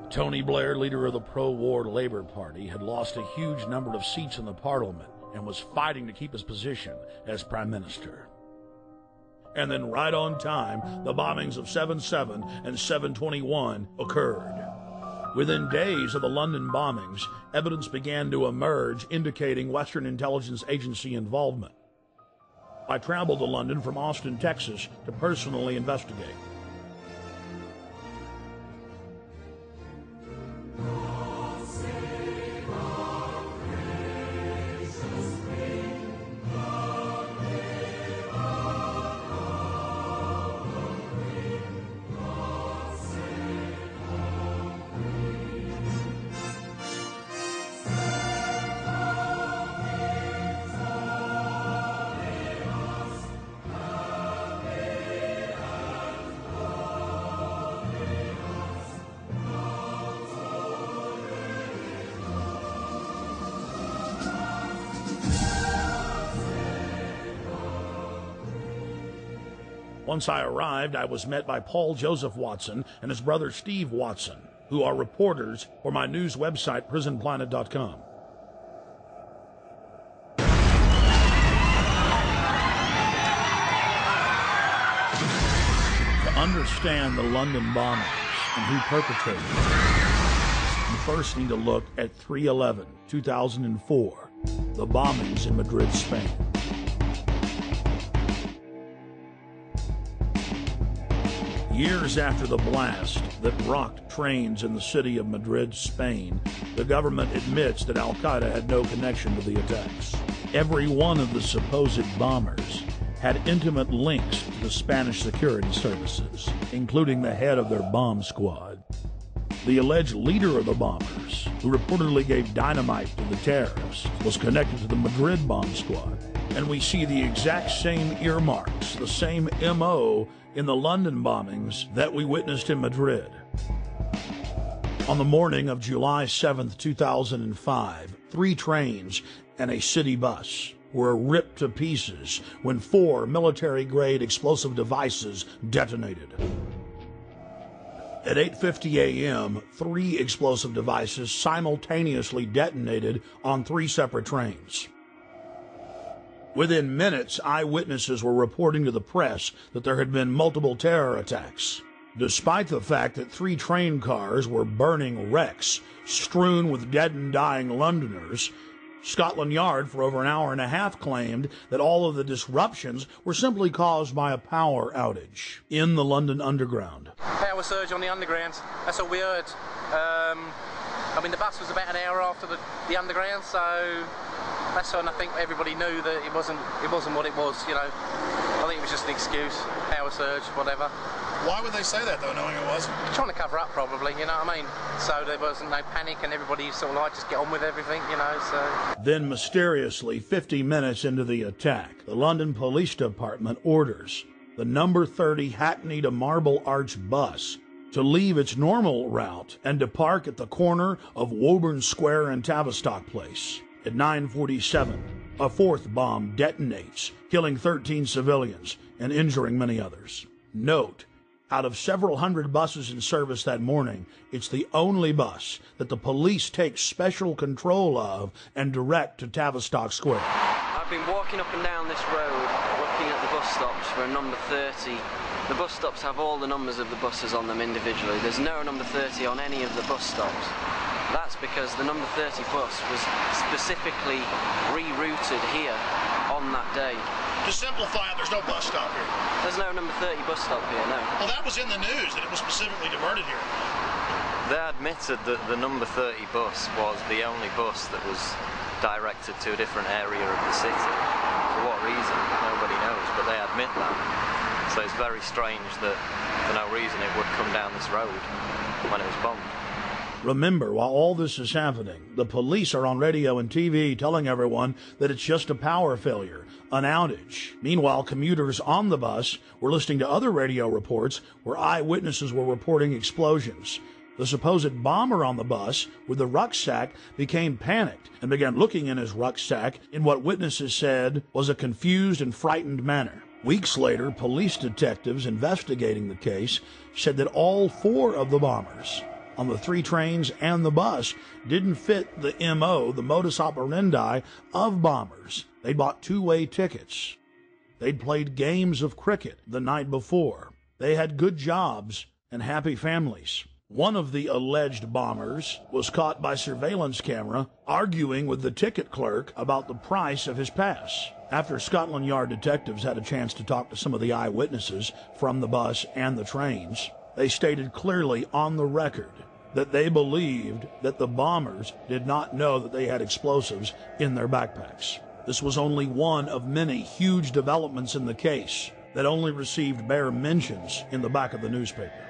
Tony Blair, leader of the pro-war Labour Party, had lost a huge number of seats in the Parliament and was fighting to keep his position as Prime Minister. And then right on time, the bombings of 7/7 and 7/21 occurred. Within days of the London bombings, evidence began to emerge indicating Western intelligence agency involvement. I traveled to London from Austin, Texas, to personally investigate. Once I arrived, I was met by Paul Joseph Watson and his brother Steve Watson, who are reporters for my news website, prisonplanet.com. To understand the London bombings and who perpetrated them, you first need to look at 3/11/2004, the bombings in Madrid, Spain. Years after the blast that rocked trains in the city of Madrid, Spain, the government admits that Al-Qaeda had no connection to the attacks. Every one of the supposed bombers had intimate links to the Spanish security services, including the head of their bomb squad. The alleged leader of the bombers, who reportedly gave dynamite to the terrorists, was connected to the Madrid bomb squad. And we see the exact same earmarks, the same MO in the London bombings that we witnessed in Madrid. On the morning of July 7th, 2005, 3 trains and a city bus were ripped to pieces when 4 military-grade explosive devices detonated. At 8:50 a.m., 3 explosive devices simultaneously detonated on 3 separate trains. Within minutes, eyewitnesses were reporting to the press that there had been multiple terror attacks. Despite the fact that 3 train cars were burning wrecks strewn with dead and dying Londoners, Scotland Yard for over an hour and a half claimed that all of the disruptions were simply caused by a power outage in the London Underground. Power surge on the Underground, that's all we heard. The bus was about an hour after the Underground, so that's when I think everybody knew that it wasn't what it was, you know. I think it was just an excuse, power surge, whatever. Why would they say that, though, knowing it wasn't? Trying to cover up, probably, you know what I mean? So there wasn't no panic and everybody sort of like just get on with everything, you know, so... Then, mysteriously, 50 minutes into the attack, the London Police Department orders the number 30 Hackney to Marble Arch bus to leave its normal route and to park at the corner of Woburn Square and Tavistock Place. At 9:47, a 4th bomb detonates, killing 13 civilians and injuring many others. Note, out of several hundred buses in service that morning, it's the only bus that the police take special control of and direct to Tavistock Square. I've been walking up and down this road, looking at the bus stops for a number 30. The bus stops have all the numbers of the buses on them individually. There's no number 30 on any of the bus stops. That's because the number 30 bus was specifically rerouted here on that day. To simplify it, there's no bus stop here. There's no number 30 bus stop here, no. Well, that was in the news, that it was specifically diverted here. They admitted that the number 30 bus was the only bus that was directed to a different area of the city. For what reason, nobody knows, but they admit that. So it's very strange that for no reason it would come down this road when it was bombed. Remember, while all this is happening, the police are on radio and TV telling everyone that it's just a power failure, an outage. Meanwhile, commuters on the bus were listening to other radio reports where eyewitnesses were reporting explosions. The supposed bomber on the bus with the rucksack became panicked and began looking in his rucksack in what witnesses said was a confused and frightened manner. Weeks later, police detectives investigating the case said that all 4 of the bombers on the 3 trains and the bus didn't fit the MO, the modus operandi of bombers. They'd bought 2-way tickets. They'd played games of cricket the night before. They had good jobs and happy families. One of the alleged bombers was caught by surveillance camera arguing with the ticket clerk about the price of his pass. After Scotland Yard detectives had a chance to talk to some of the eyewitnesses from the bus and the trains, they stated clearly on the record that they believed that the bombers did not know that they had explosives in their backpacks. This was only one of many huge developments in the case that only received bare mentions in the back of the newspaper.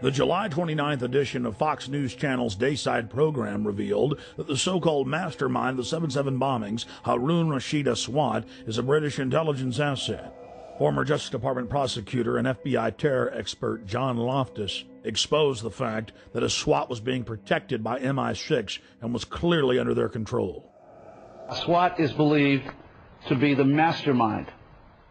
The July 29th edition of Fox News Channel's Dayside program revealed that the so-called mastermind of the 7/7 bombings, Harun Rashid Aswat, is a British intelligence asset. Former Justice Department prosecutor and FBI terror expert John Loftus exposed the fact that Aswat was being protected by MI6 and was clearly under their control. Aswat is believed to be the mastermind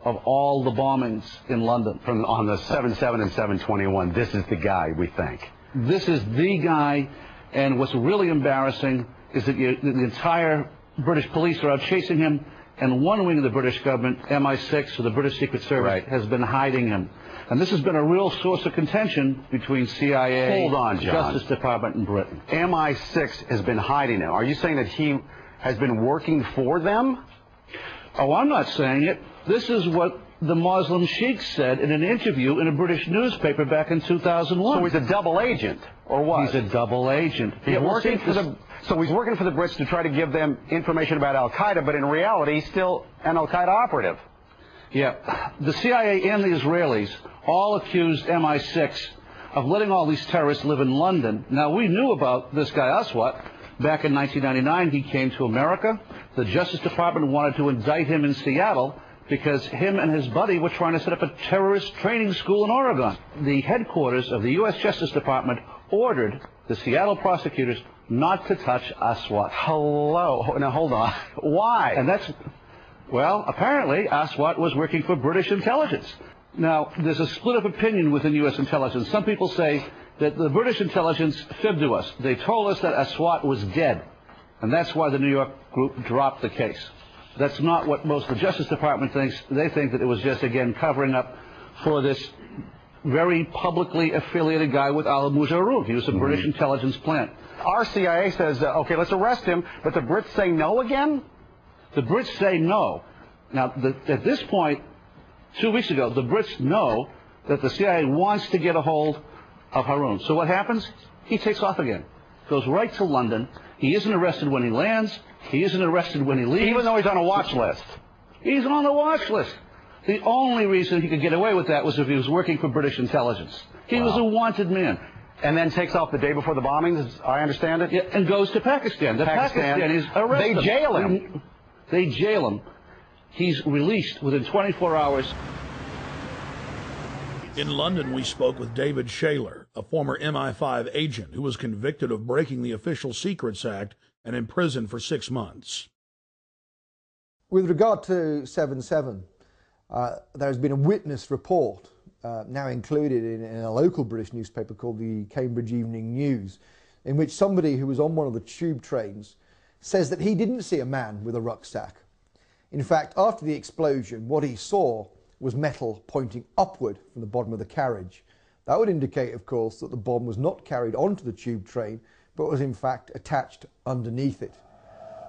of all the bombings in London. From on the 7/7 and 7/21, this is the guy, we think. This is the guy, and what's really embarrassing is that the entire British police are out chasing him, and one wing of the British government, MI6, or the British Secret Service, has been hiding him. And this has been a real source of contention between CIA, Hold on, John. Justice Department, and Britain. MI6 has been hiding him. Are you saying that he has been working for them? Oh, I'm not saying it. This is what the Muslim sheikh said in an interview in a British newspaper back in 2001. So he's a double agent, or what? He's a double agent. He's working for so he's working for the Brits to try to give them information about Al-Qaeda, but in reality, he's still an Al-Qaeda operative. Yeah. The CIA and the Israelis all accused MI6 of letting all these terrorists live in London. Now, we knew about this guy Aswat. Back in 1999, he came to America. The Justice Department wanted to indict him in Seattle because him and his buddy were trying to set up a terrorist training school in Oregon. The headquarters of the U.S. Justice Department ordered the Seattle prosecutors not to touch Aswat. Hello. Now, hold on. Why? And that's, well, apparently Aswat was working for British intelligence. Now, there's a split of opinion within U.S. intelligence. Some people say that the British intelligence fibbed to us. They told us that Aswat was dead, and that's why the New York group dropped the case. That's not what most of the Justice Department thinks. They think that it was just, again, covering up for this very publicly affiliated guy with Al Mujarrab. He was a British intelligence plant. Our CIA says, okay, let's arrest him, but the Brits say no again? The Brits say no. Now, at this point, 2 weeks ago, the Brits know that the CIA wants to get a hold of Harun. So what happens? He takes off again. Goes right to London. He isn't arrested when he lands. He isn't arrested when he leaves. Even though he's on a watch list. He's on the watch list. The only reason he could get away with that was if he was working for British intelligence. He was a wanted man. And then takes off the day before the bombings, as I understand it? Yeah, and goes to Pakistan. The Pakistanis arrest him. They jail him. They jail him. He's released within 24 hours. In London, we spoke with David Shaler, a former MI5 agent who was convicted of breaking the Official Secrets Act and imprisoned for 6 months. With regard to 7/7, there has been a witness report now included in a local British newspaper called the Cambridge Evening News, in which somebody who was on one of the tube trains says that he didn't see a man with a rucksack. In fact, after the explosion, what he saw was metal pointing upward from the bottom of the carriage. That would indicate, of course, that the bomb was not carried onto the tube train, but was in fact attached underneath it.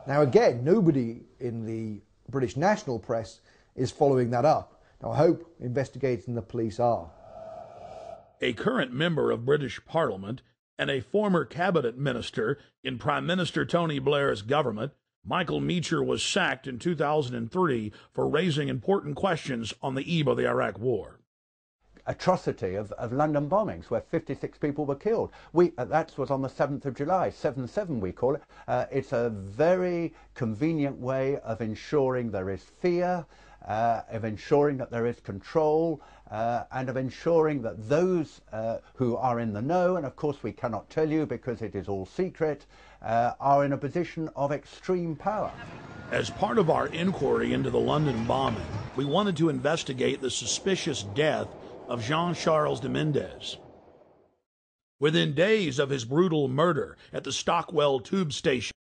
Now again, nobody in the British national press is following that up. Now I hope investigators and the police are. A current member of British Parliament and a former cabinet minister in Prime Minister Tony Blair's government, Michael Meacher, was sacked in 2003 for raising important questions on the eve of the Iraq War. Atrocity of London bombings where 56 people were killed. That was on the 7th of July, 7/7 we call it. It's a very convenient way of ensuring there is fear, of ensuring that there is control, and of ensuring that those who are in the know, and of course we cannot tell you because it is all secret, are in a position of extreme power. As part of our inquiry into the London bombing, we wanted to investigate the suspicious death of Jean-Charles de Mendes. Within days of his brutal murder at the Stockwell tube station,